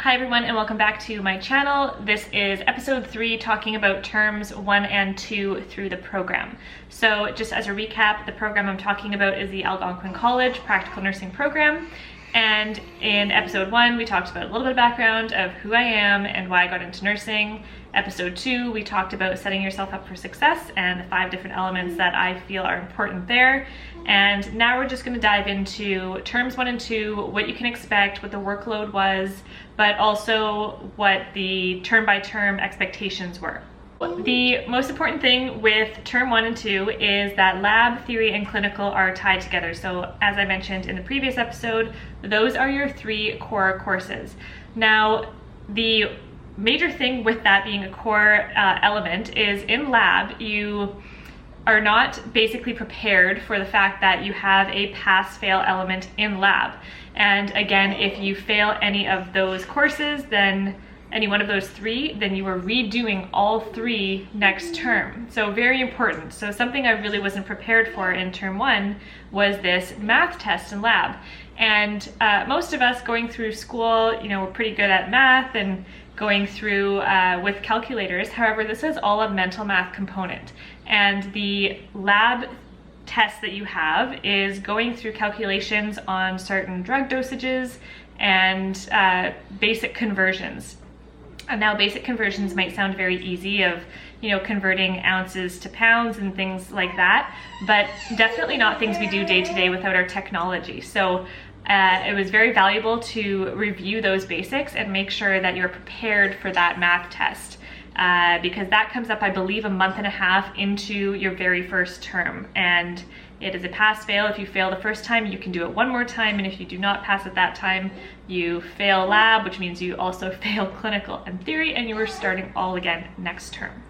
Hi everyone and welcome back to my channel. This is episode 3 talking about terms 1 and 2 through the program. So just as a recap, the program I'm talking about is the Algonquin College Practical Nursing Program. And in episode 1, we talked about a little bit of background of who I am and why I got into nursing. Episode 2, we talked about setting yourself up for success and the 5 different elements that I feel are important there. And now we're just going to dive into terms 1 and 2, what you can expect, what the workload was, but also what the term by term expectations were. The most important thing with term 1 and 2 is that lab, theory, and clinical are tied together. So as I mentioned in the previous episode, those are your 3 core courses. Now, the major thing with that being a core element is in lab, you are not basically prepared for the fact that you have a pass-fail element in lab. And again, if you fail any of those courses, then any one of those 3, then you are redoing all 3 next term. So very important. So something I really wasn't prepared for in term 1 was this math test in lab. And most of us going through school, we're pretty good at math and going through with calculators. However, this is all a mental math component. And the lab test that you have is going through calculations on certain drug dosages and basic conversions. And now basic conversions might sound very easy of, converting ounces to pounds and things like that, but definitely not things we do day to day without our technology. So it was very valuable to review those basics and make sure that you're prepared for that math test because that comes up, I believe, a month and a half into your very first term. And it is a pass-fail. If you fail the first time, you can do it one more time, and if you do not pass at that time, you fail lab, which means you also fail clinical and theory, and you are starting all again next term.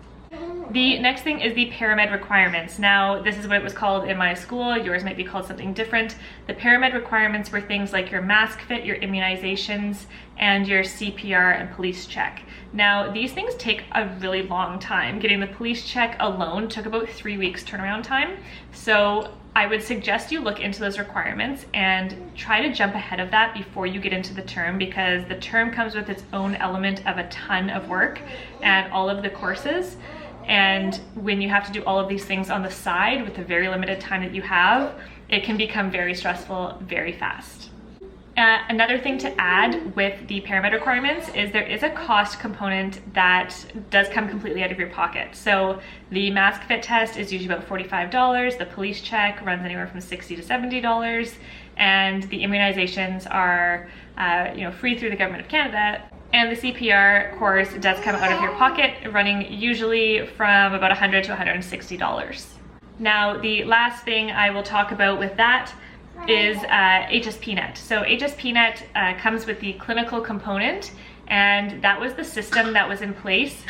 The next thing is the paramed requirements. Now, this is what it was called in my school. Yours might be called something different. The paramed requirements were things like your mask fit, your immunizations, and your CPR and police check. Now, these things take a really long time. Getting the police check alone took about 3 weeks turnaround time. So I would suggest you look into those requirements and try to jump ahead of that before you get into the term, because the term comes with its own element of a ton of work and all of the courses. And when you have to do all of these things on the side with the very limited time that you have, it can become very stressful very fast. Another thing to add with the paramed requirements is there is a cost component that does come completely out of your pocket. So the mask fit test is usually about $45. The police check runs anywhere from $60 to $70. And the immunizations are free through the government of Canada. And the CPR course does come out of your pocket, running usually from about $100 to $160. Now, the last thing I will talk about with that is HSPNet. So HSPNet comes with the clinical component, and that was the system that was in place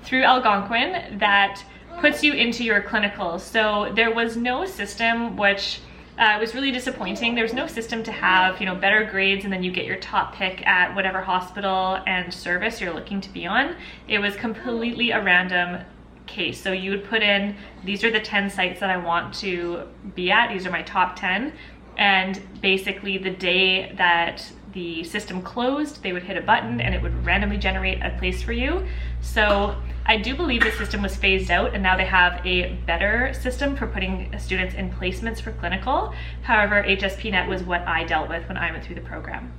through Algonquin that puts you into your clinical. So there was no system, which was really disappointing. There's no system to have, better grades and then you get your top pick at whatever hospital and service you're looking to be on. It was completely a random case. So you would put in, these are the 10 sites that I want to be at. These are my top 10. And basically the day that the system closed, they would hit a button and it would randomly generate a place for you. So I do believe the system was phased out and now they have a better system for putting students in placements for clinical. However, HSPNet was what I dealt with when I went through the program.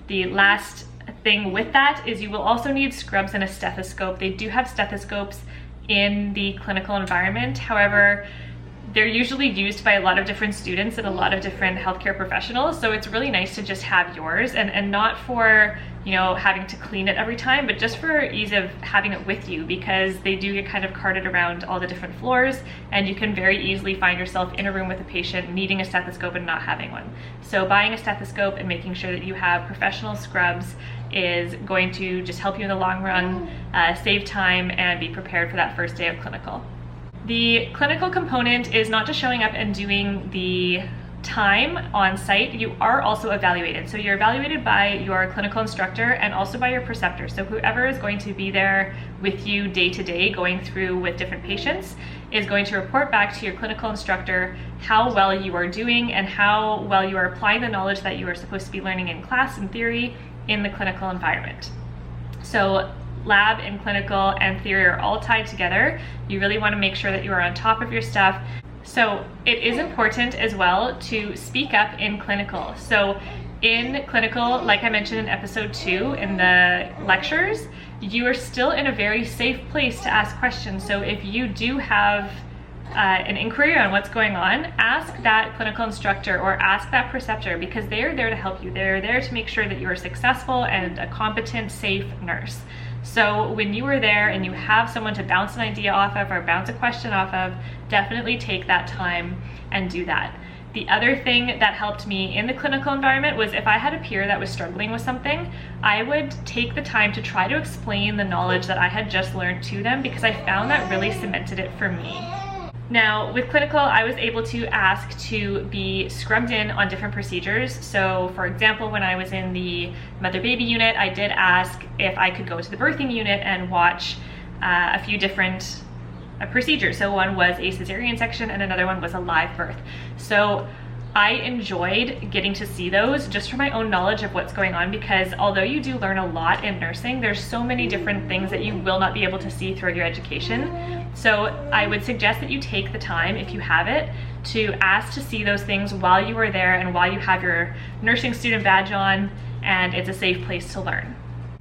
The last thing with that is you will also need scrubs and a stethoscope. They do have stethoscopes in the clinical environment. However, they're usually used by a lot of different students and a lot of different healthcare professionals. So it's really nice to just have yours and not for, having to clean it every time, but just for ease of having it with you, because they do get kind of carted around all the different floors and you can very easily find yourself in a room with a patient needing a stethoscope and not having one. So buying a stethoscope and making sure that you have professional scrubs is going to just help you in the long run, save time, and be prepared for that first day of clinical. The clinical component is not just showing up and doing the time on site, you are also evaluated. So you're evaluated by your clinical instructor and also by your preceptor. So whoever is going to be there with you day to day going through with different patients is going to report back to your clinical instructor how well you are doing and how well you are applying the knowledge that you are supposed to be learning in class and theory in the clinical environment. So lab and clinical and theory are all tied together. You really want to make sure that you are on top of your stuff. So it is important as well to speak up in clinical. So in clinical, like I mentioned in episode 2 in the lectures, you are still in a very safe place to ask questions. So if you do have an inquiry on what's going on, ask that clinical instructor or ask that preceptor, because they're there to help you. They're there to make sure that you are successful and a competent, safe nurse. So when you are there and you have someone to bounce an idea off of or bounce a question off of, definitely take that time and do that. The other thing that helped me in the clinical environment was if I had a peer that was struggling with something, I would take the time to try to explain the knowledge that I had just learned to them, because I found that really cemented it for me. Now, with clinical, I was able to ask to be scrubbed in on different procedures. So for example, when I was in the mother-baby unit, I did ask if I could go to the birthing unit and watch a few different procedures. So one was a cesarean section and another one was a live birth. So I enjoyed getting to see those just for my own knowledge of what's going on, because although you do learn a lot in nursing, there's so many different things that you will not be able to see throughout your education. So I would suggest that you take the time, if you have it, to ask to see those things while you are there and while you have your nursing student badge on and it's a safe place to learn.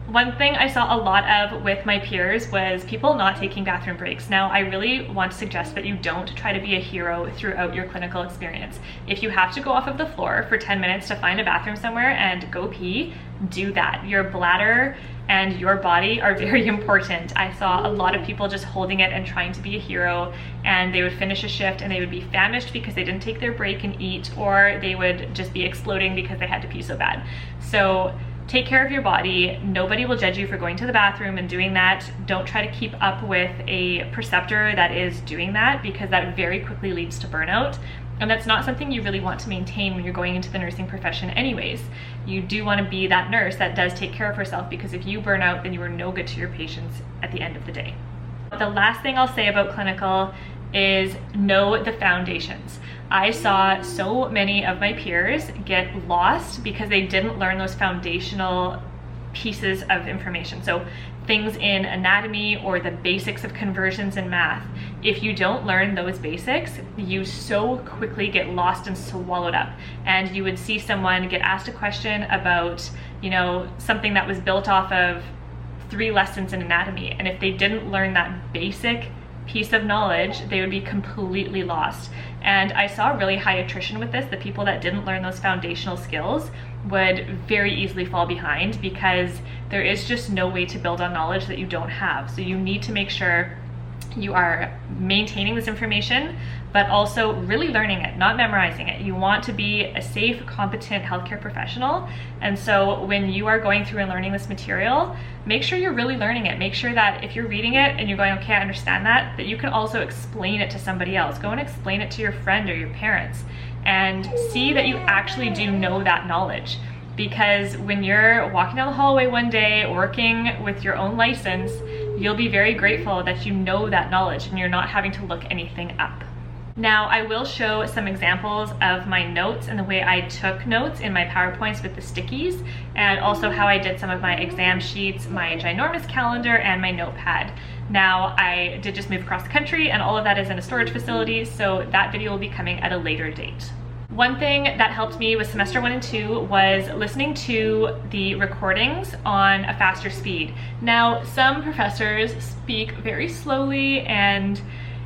One thing I saw a lot of with my peers was people not taking bathroom breaks. Now, I really want to suggest that you don't try to be a hero throughout your clinical experience. If you have to go off of the floor for 10 minutes to find a bathroom somewhere and go pee, do that. Your bladder and your body are very important. I saw a lot of people just holding it and trying to be a hero, and they would finish a shift and they would be famished because they didn't take their break and eat, or they would just be exploding because they had to pee so bad. So take care of your body. Nobody will judge you for going to the bathroom and doing that. Don't try to keep up with a preceptor that is doing that, because that very quickly leads to burnout. And that's not something you really want to maintain when you're going into the nursing profession anyways. You do want to be that nurse that does take care of herself, because if you burn out, then you are no good to your patients at the end of the day. The last thing I'll say about clinical is know the foundations. I saw so many of my peers get lost because they didn't learn those foundational pieces of information. So things in anatomy or the basics of conversions in math. If you don't learn those basics, you so quickly get lost and swallowed up. And you would see someone get asked a question about, you know, something that was built off of 3 lessons in anatomy. And if they didn't learn that basic piece of knowledge, they would be completely lost. And I saw really high attrition with this. The people that didn't learn those foundational skills would very easily fall behind, because there is just no way to build on knowledge that you don't have. So you need to make sure you are maintaining this information, but also really learning it, not memorizing it. You want to be a safe, competent healthcare professional. And so when you are going through and learning this material, make sure you're really learning it. Make sure that if you're reading it and you're going, okay, I understand that, that you can also explain it to somebody else. Go and explain it to your friend or your parents, and see that you actually do know that knowledge. Because when you're walking down the hallway one day, working with your own license, you'll be very grateful that you know that knowledge and you're not having to look anything up. Now, I will show some examples of my notes and the way I took notes in my PowerPoints with the stickies, and also how I did some of my exam sheets, my ginormous calendar, and my notepad. Now, I did just move across the country, and all of that is in a storage facility, so that video will be coming at a later date. One thing that helped me with semester 1 and 2 was listening to the recordings on a faster speed. Now, some professors speak very slowly and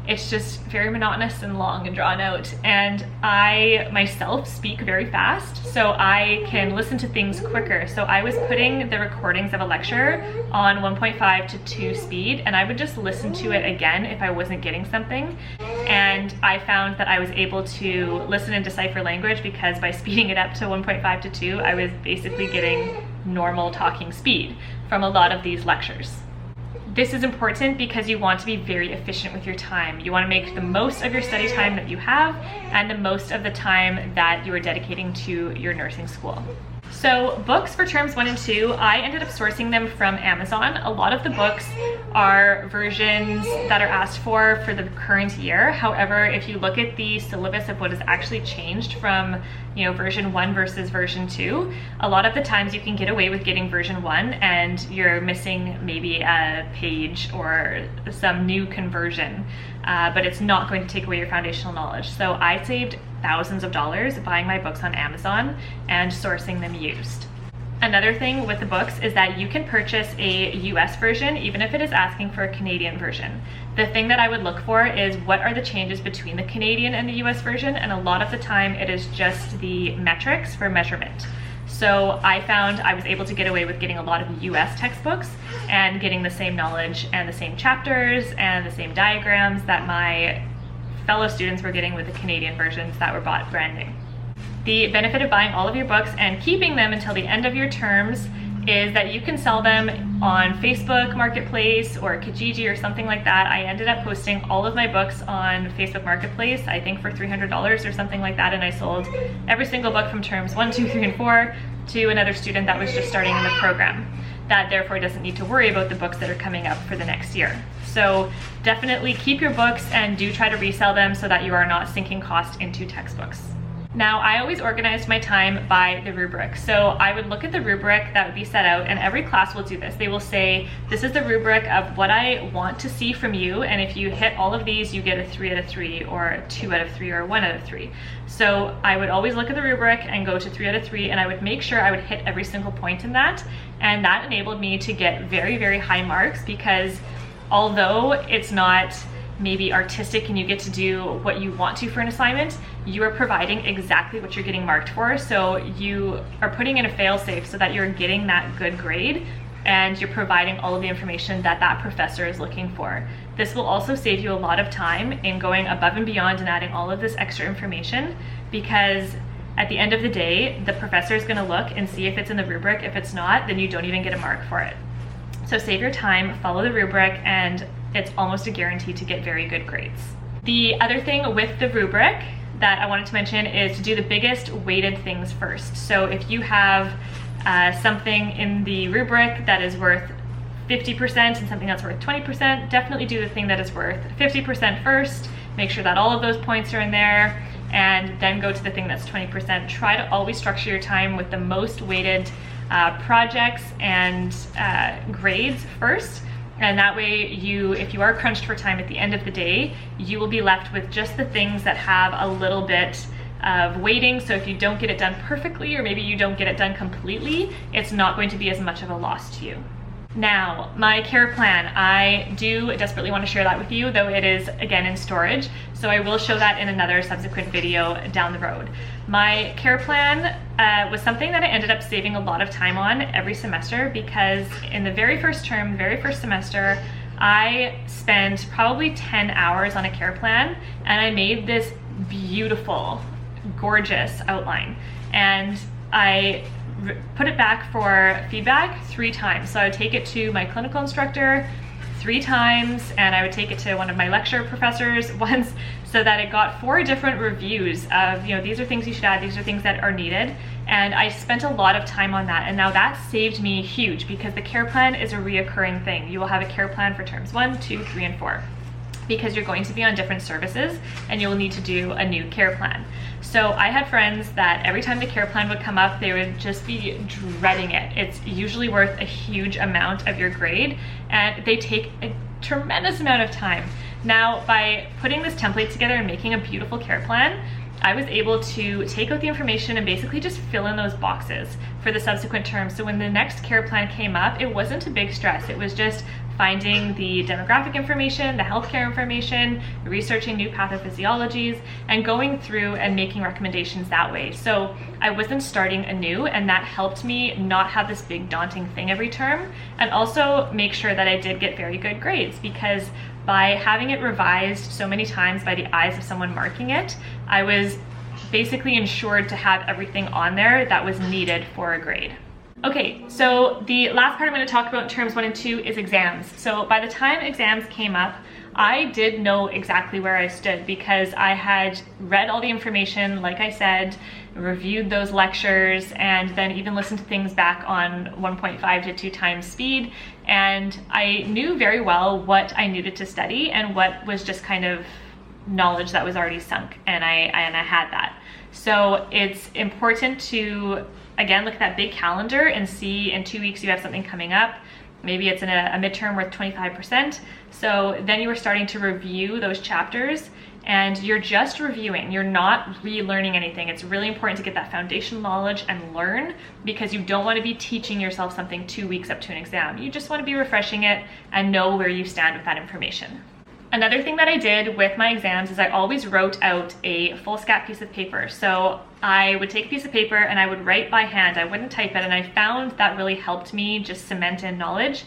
it's just very monotonous and long and drawn out. And I myself speak very fast, so I can listen to things quicker. So I was putting the recordings of a lecture on 1.5 to 2 speed, and I would just listen to it again if I wasn't getting something. And I found that I was able to listen and decipher language, because by speeding it up to 1.5 to 2, I was basically getting normal talking speed from a lot of these lectures. This is important because you want to be very efficient with your time. You want to make the most of your study time that you have and the most of the time that you are dedicating to your nursing school. So books for terms 1 and 2, I ended up sourcing them from Amazon. A lot of the books are versions that are asked for the current year. However, if you look at the syllabus of what has actually changed from, version 1 versus version 2, a lot of the times you can get away with getting version 1 and you're missing maybe a page or some new conversion, but it's not going to take away your foundational knowledge. So I saved thousands of dollars buying my books on Amazon and sourcing them used. Another thing with the books is that you can purchase a US version even if it is asking for a Canadian version. The thing that I would look for is what are the changes between the Canadian and the US version, and a lot of the time it is just the metrics for measurement. So I found I was able to get away with getting a lot of US textbooks and getting the same knowledge and the same chapters and the same diagrams that my fellow students were getting with the Canadian versions that were bought brand new. The benefit of buying all of your books and keeping them until the end of your terms is that you can sell them on Facebook Marketplace or Kijiji or something like that. I ended up posting all of my books on Facebook Marketplace, I think for $300 or something like that, and I sold every single book from terms 1, 2, 3, and 4 to another student that was just starting in the program, that therefore doesn't need to worry about the books that are coming up for the next year. So definitely keep your books and do try to resell them so that you are not sinking cost into textbooks. Now, I always organized my time by the rubric. So I would look at the rubric that would be set out, and every class will do this. They will say, this is the rubric of what I want to see from you, and if you hit all of these, you get a 3 out of 3, or a 2 out of 3, or a 1 out of 3. So I would always look at the rubric and go to 3 out of 3, and I would make sure I would hit every single point in that, and that enabled me to get very, very high marks, because although it's not maybe artistic and you get to do what you want to for an assignment, you are providing exactly what you're getting marked for. So you are putting in a fail-safe so that you're getting that good grade and you're providing all of the information that that professor is looking for. This will also save you a lot of time in going above and beyond and adding all of this extra information, because at the end of the day, the professor is going to look and see if it's in the rubric. If it's not, then you don't even get a mark for it. So save your time, follow the rubric, and it's almost a guarantee to get very good grades. The other thing with the rubric that I wanted to mention is to do the biggest weighted things first. So if you have something in the rubric that is worth 50% and something that's worth 20%, definitely do the thing that is worth 50% first. Make sure that all of those points are in there, and then go to the thing that's 20%. Try to always structure your time with the most weighted projects and grades first. And that way if you are crunched for time at the end of the day, you will be left with just the things that have a little bit of weighting. So if you don't get it done perfectly, or maybe you don't get it done completely, it's not going to be as much of a loss to you. Now, my care plan, I do desperately want to share that with you, though it is again in storage. So I will show that in another subsequent video down the road. My care plan was something that I ended up saving a lot of time on every semester, because in the very first term, very first semester, I spent probably 10 hours on a care plan, and I made this beautiful, gorgeous outline. And I put it back for feedback 3 times. So I would take it to my clinical instructor 3 times, and I would take it to one of my lecture professors once, so that it got 4 different reviews of, these are things you should add, these are things that are needed. And I spent a lot of time on that, and now that saved me huge, because the care plan is a reoccurring thing. You will have a care plan for terms 1, 2, 3, and 4. Because you're going to be on different services and you'll need to do a new care plan. So I had friends that every time the care plan would come up, they would just be dreading it. It's usually worth a huge amount of your grade, and they take a tremendous amount of time. Now, by putting this template together and making a beautiful care plan, I was able to take out the information and basically just fill in those boxes for the subsequent terms. So when the next care plan came up, it wasn't a big stress. It was just finding the demographic information, the healthcare information, researching new pathophysiologies, and going through and making recommendations that way. So I wasn't starting anew, and that helped me not have this big daunting thing every term, and also make sure that I did get very good grades, because by having it revised so many times by the eyes of someone marking it, I was basically ensured to have everything on there that was needed for a grade. Okay, so the last part I'm going to talk about in terms 1 and 2 is exams. So by the time exams came up, I did know exactly where I stood because I had read all the information, like I said, reviewed those lectures, and then even listened to things back on 1.5 to 2 times speed. And I knew very well what I needed to study and what was just kind of knowledge that was already sunk, and I had that. So it's important to, again, look at that big calendar and see in 2 weeks you have something coming up. Maybe it's in a midterm worth 25%. So then you are starting to review those chapters, and you're just reviewing. You're not relearning anything. It's really important to get that foundational knowledge and learn, because you don't want to be teaching yourself something 2 weeks up to an exam. You just want to be refreshing it and know where you stand with that information. Another thing that I did with my exams is I always wrote out a foolscap piece of paper. So I would take a piece of paper and I would write by hand. I wouldn't type it, and I found that really helped me just cement in knowledge.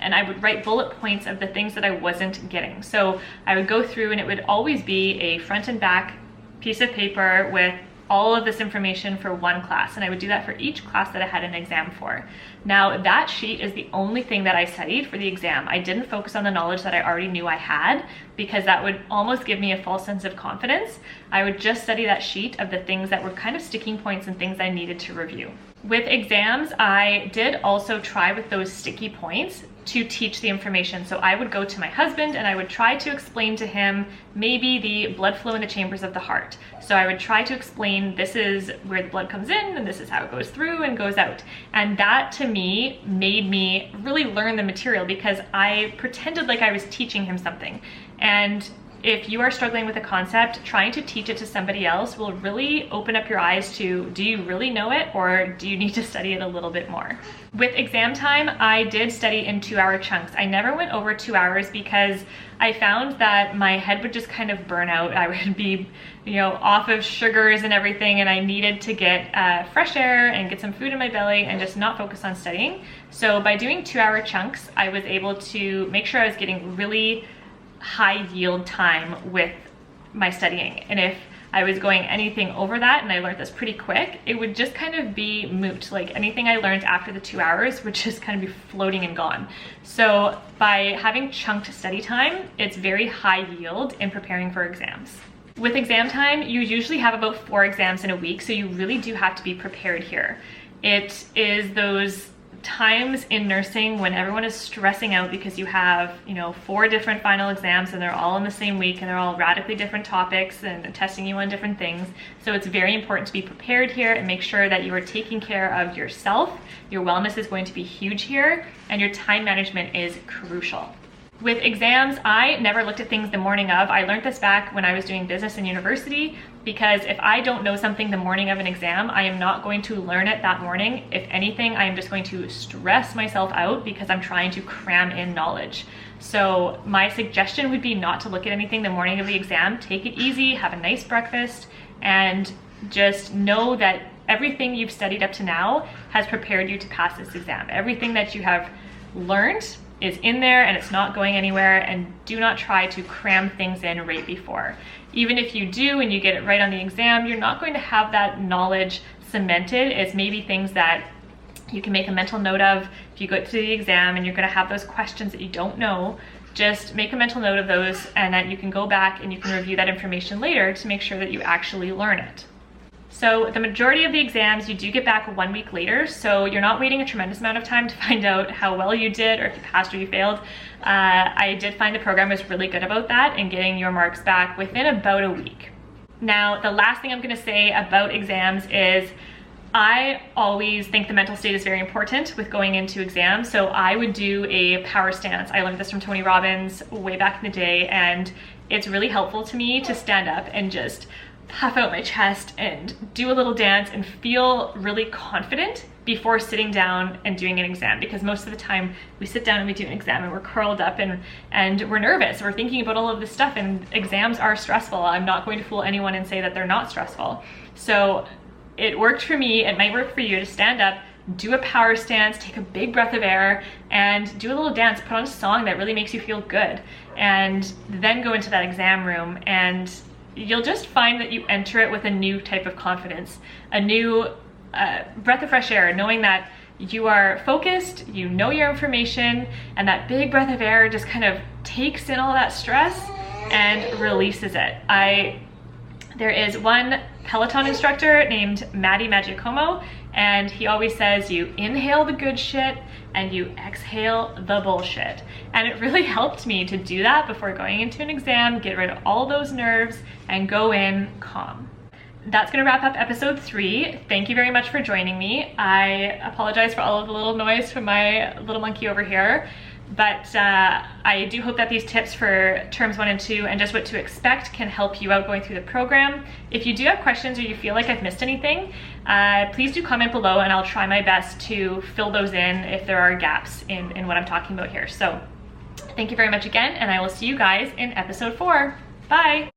And I would write bullet points of the things that I wasn't getting. So I would go through, and it would always be a front and back piece of paper with all of this information for one class, and I would do that for each class that I had an exam for. Now, that sheet is the only thing that I studied for the exam. I didn't focus on the knowledge that I already knew I had, because that would almost give me a false sense of confidence. I would just study that sheet of the things that were kind of sticking points and things I needed to review. With exams, I did also try with those sticky points to teach the information. So I would go to my husband and I would try to explain to him maybe the blood flow in the chambers of the heart. So I would try to explain, this is where the blood comes in and this is how it goes through and goes out. And that to me made me really learn the material, because I pretended like I was teaching him something. And if you are struggling with a concept, trying to teach it to somebody else will really open up your eyes to, do you really know it, or do you need to study it a little bit more? With exam time, I did study in 2-hour chunks. I never went over 2 hours because I found that my head would just kind of burn out. I would be, off of sugars and everything, and I needed to get fresh air and get some food in my belly and just not focus on studying. So by doing 2-hour chunks, I was able to make sure I was getting really high yield time with my studying. And if I was going anything over that, and I learned this pretty quick, it would just kind of be moot. Like anything I learned after the 2 hours would just kind of be floating and gone. So by having chunked study time, it's very high yield in preparing for exams. With exam time, you usually have about 4 exams in a week, so you really do have to be prepared here. It is those times in nursing when everyone is stressing out because you have 4 different final exams, and they're all in the same week, and they're all radically different topics and testing you on different things. So it's very important to be prepared here and make sure that you are taking care of yourself. Your wellness is going to be huge here, and your time management is crucial. With exams, I never looked at things the morning of. I learned this back when I was doing business in university, because if I don't know something the morning of an exam, I am not going to learn it that morning. If anything, I am just going to stress myself out because I'm trying to cram in knowledge. So my suggestion would be not to look at anything the morning of the exam. Take it easy, have a nice breakfast, and just know that everything you've studied up to now has prepared you to pass this exam. Everything that you have learned is in there, and it's not going anywhere. And do not try to cram things in right before. Even if you do and you get it right on the exam, you're not going to have that knowledge cemented. It's maybe things that you can make a mental note of. If you go to the exam and you're going to have those questions that you don't know, just make a mental note of those, and that you can go back and you can review that information later to make sure that you actually learn it. So the majority of the exams you do get back 1 week later, so you're not waiting a tremendous amount of time to find out how well you did or if you passed or you failed. I did find the program was really good about that and getting your marks back within about a week. Now, the last thing I'm going to say about exams is I always think the mental state is very important with going into exams. So I would do a power stance. I learned this from Tony Robbins way back in the day, and it's really helpful to me to stand up and just puff out my chest and do a little dance and feel really confident before sitting down and doing an exam, because most of the time we sit down and we do an exam and we're curled up and we're nervous. We're thinking about all of this stuff, and exams are stressful. I'm not going to fool anyone and say that they're not stressful. So it worked for me. It might work for you to stand up, do a power stance, take a big breath of air, and do a little dance, put on a song that really makes you feel good, and then go into that exam room, and you'll just find that you enter it with a new type of confidence, a new breath of fresh air, knowing that you are focused, you know your information, and that big breath of air just kind of takes in all that stress and releases it. There is one Peloton instructor named Maddie Magicomo, and he always says you inhale the good shit and you exhale the bullshit. And it really helped me to do that before going into an exam, get rid of all those nerves and go in calm. That's gonna wrap up episode 3. Thank you very much for joining me. I apologize for all of the little noise from my little monkey over here. But I do hope that these tips for terms 1 and 2 and just what to expect can help you out going through the program. If you do have questions or you feel like I've missed anything, please do comment below and I'll try my best to fill those in if there are gaps in what I'm talking about here. So thank you very much again, and I will see you guys in episode 4. Bye.